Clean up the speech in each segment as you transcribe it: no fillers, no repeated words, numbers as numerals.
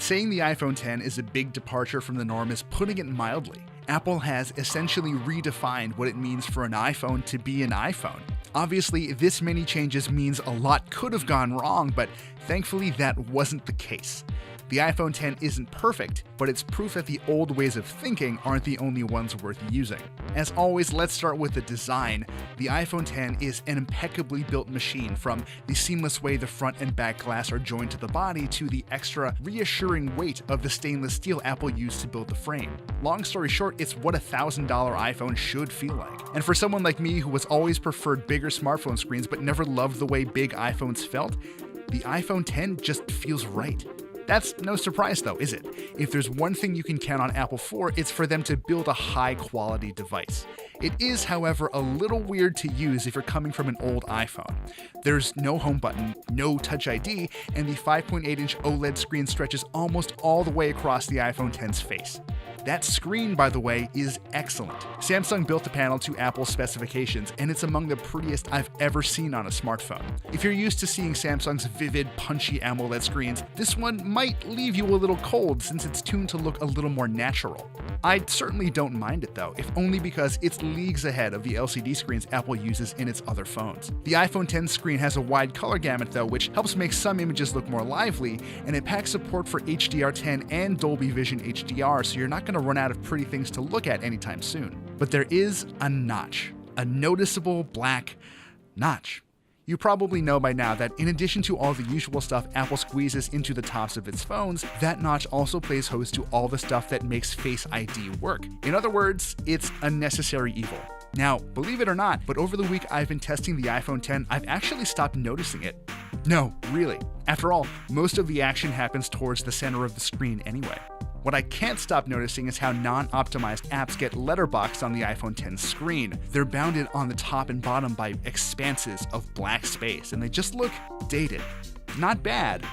Saying the iPhone X is a big departure from the norm is putting it mildly. Apple has essentially redefined what it means for an iPhone to be an iPhone. Obviously, this many changes means a lot could have gone wrong, but thankfully that wasn't the case. The iPhone X isn't perfect, but it's proof that the old ways of thinking aren't the only ones worth using. As always, let's start with the design. The iPhone X is an impeccably built machine, from the seamless way the front and back glass are joined to the body to the extra reassuring weight of the stainless steel Apple used to build the frame. Long story short, it's what a $1,000 iPhone should feel like. And for someone like me who has always preferred bigger smartphone screens but never loved the way big iPhones felt, the iPhone X just feels right. That's no surprise though, is it? If there's one thing you can count on Apple for, it's for them to build a high-quality device. It is, however, a little weird to use if you're coming from an old iPhone. There's no home button, no Touch ID, and the 5.8-inch OLED screen stretches almost all the way across the iPhone X's face. That screen, by the way, is excellent. Samsung built the panel to Apple's specifications, and it's among the prettiest I've ever seen on a smartphone. If you're used to seeing Samsung's vivid, punchy AMOLED screens, this one might leave you a little cold since it's tuned to look a little more natural. I certainly don't mind it though, if only because it's leagues ahead of the LCD screens Apple uses in its other phones. The iPhone X screen has a wide color gamut though, which helps make some images look more lively, and it packs support for HDR10 and Dolby Vision HDR, so you're not going to run out of pretty things to look at anytime soon. But there is a notch, a noticeable black notch. You probably know by now that in addition to all the usual stuff Apple squeezes into the tops of its phones, that notch also plays host to all the stuff that makes Face ID work. In other words, it's a necessary evil. Now, believe it or not, but over the week I've been testing the iPhone X, I've actually stopped noticing it. No, really. After all, most of the action happens towards the center of the screen anyway. What I can't stop noticing is how non-optimized apps get letterboxed on the iPhone X screen. They're bounded on the top and bottom by expanses of black space, and they just look dated. Not bad,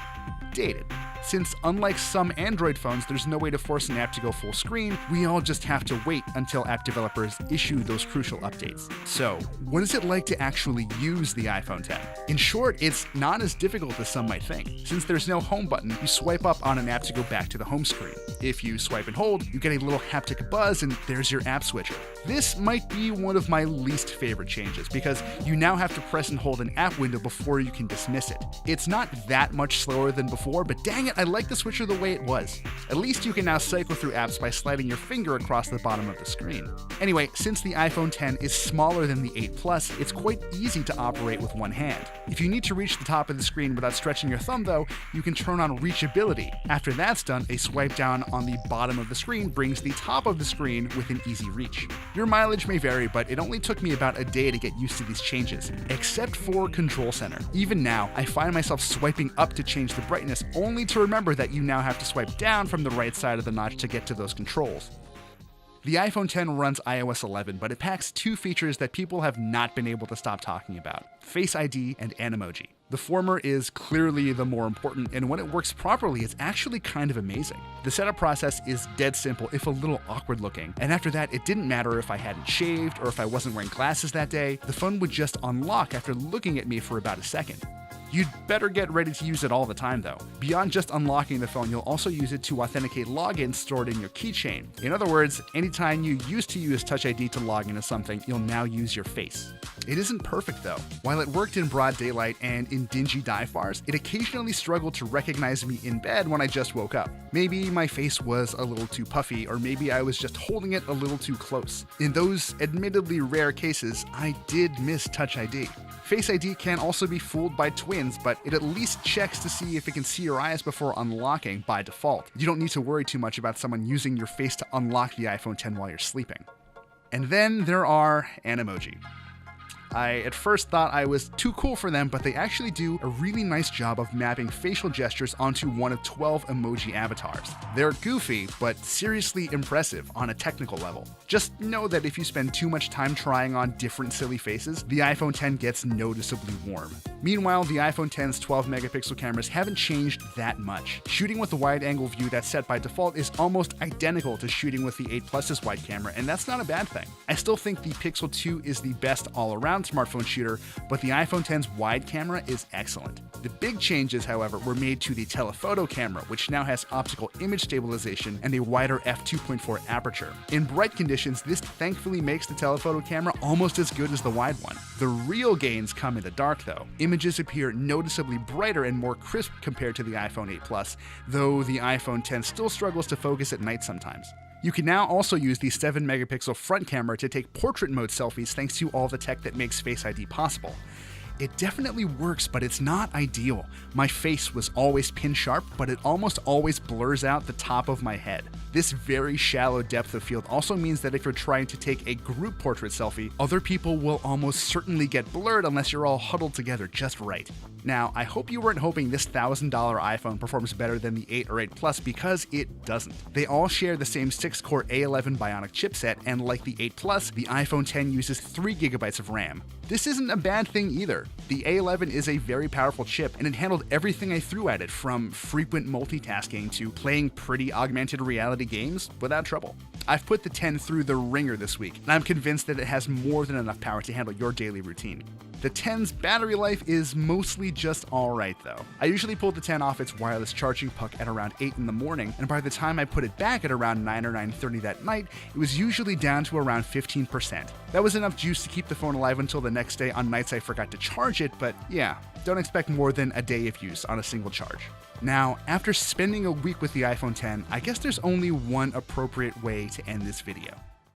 dated. Since unlike some Android phones, there's no way to force an app to go full screen, we all just have to wait until app developers issue those crucial updates. So, what is it like to actually use the iPhone X? In short, it's not as difficult as some might think. Since there's no home button, you swipe up on an app to go back to the home screen. If you swipe and hold, you get a little haptic buzz and there's your app switcher. This might be one of my least favorite changes because you now have to press and hold an app window before you can dismiss it. It's not that much slower than before, but dang it, I like the switcher the way it was. At least you can now cycle through apps by sliding your finger across the bottom of the screen. Anyway, since the iPhone X is smaller than the 8 Plus, it's quite easy to operate with one hand. If you need to reach the top of the screen without stretching your thumb though, you can turn on reachability. After that's done, a swipe down on the bottom of the screen brings the top of the screen within easy reach. Your mileage may vary, but it only took me about a day to get used to these changes, except for Control Center. Even now, I find myself swiping up to change the brightness, only to remember that you now have to swipe down from the right side of the notch to get to those controls. The iPhone X runs iOS 11, but it packs two features that people have not been able to stop talking about: Face ID and Animoji. The former is clearly the more important, and when it works properly, it's actually kind of amazing. The setup process is dead simple, if a little awkward looking, and after that, it didn't matter if I hadn't shaved or if I wasn't wearing glasses that day, the phone would just unlock after looking at me for about a second. You'd better get ready to use it all the time though. Beyond just unlocking the phone, you'll also use it to authenticate logins stored in your keychain. In other words, anytime you used to use Touch ID to log into something, you'll now use your face. It isn't perfect though. While it worked in broad daylight and in dingy dive bars, it occasionally struggled to recognize me in bed when I just woke up. Maybe my face was a little too puffy, or maybe I was just holding it a little too close. In those admittedly rare cases, I did miss Touch ID. Face ID can also be fooled by twins, but it at least checks to see if it can see your eyes before unlocking by default. You don't need to worry too much about someone using your face to unlock the iPhone X while you're sleeping. And then there are Animoji. I at first thought I was too cool for them, but they actually do a really nice job of mapping facial gestures onto one of 12 emoji avatars. They're goofy, but seriously impressive on a technical level. Just know that if you spend too much time trying on different silly faces, the iPhone X gets noticeably warm. Meanwhile, the iPhone X's 12 megapixel cameras haven't changed that much. Shooting with the wide-angle view that's set by default is almost identical to shooting with the 8 Plus's wide camera, and that's not a bad thing. I still think the Pixel 2 is the best all-around all-around smartphone shooter, but the iPhone X's wide camera is excellent. The big changes, however, were made to the telephoto camera, which now has optical image stabilization and a wider f2.4 aperture. In bright conditions, this thankfully makes the telephoto camera almost as good as the wide one. The real gains come in the dark, though. Images appear noticeably brighter and more crisp compared to the iPhone 8 Plus, though the iPhone X still struggles to focus at night sometimes. You can now also use the 7-megapixel front camera to take portrait mode selfies thanks to all the tech that makes Face ID possible. It definitely works, but it's not ideal. My face was always pin sharp, but it almost always blurs out the top of my head. This very shallow depth of field also means that if you're trying to take a group portrait selfie, other people will almost certainly get blurred unless you're all huddled together just right. Now, I hope you weren't hoping this $1,000 iPhone performs better than the 8 or 8 Plus because it doesn't. They all share the same 6-core A11 Bionic chipset, and like the 8 Plus, the iPhone X uses 3 GB of RAM. This isn't a bad thing either. The A11 is a very powerful chip, and it handled everything I threw at it, from frequent multitasking to playing pretty augmented reality games without trouble. I've put the 10 through the ringer this week, and I'm convinced that it has more than enough power to handle your daily routine. The 10's battery life is mostly just alright though. I usually pull the 10 off its wireless charging puck at around 8 in the morning, and by the time I put it back at around 9 or 9:30 that night, it was usually down to around 15%. That was enough juice to keep the phone alive until the next day on nights I forgot to charge it, but yeah, don't expect more than a day of use on a single charge. Now, after spending a week with the iPhone X, I guess there's only one appropriate way to end this video.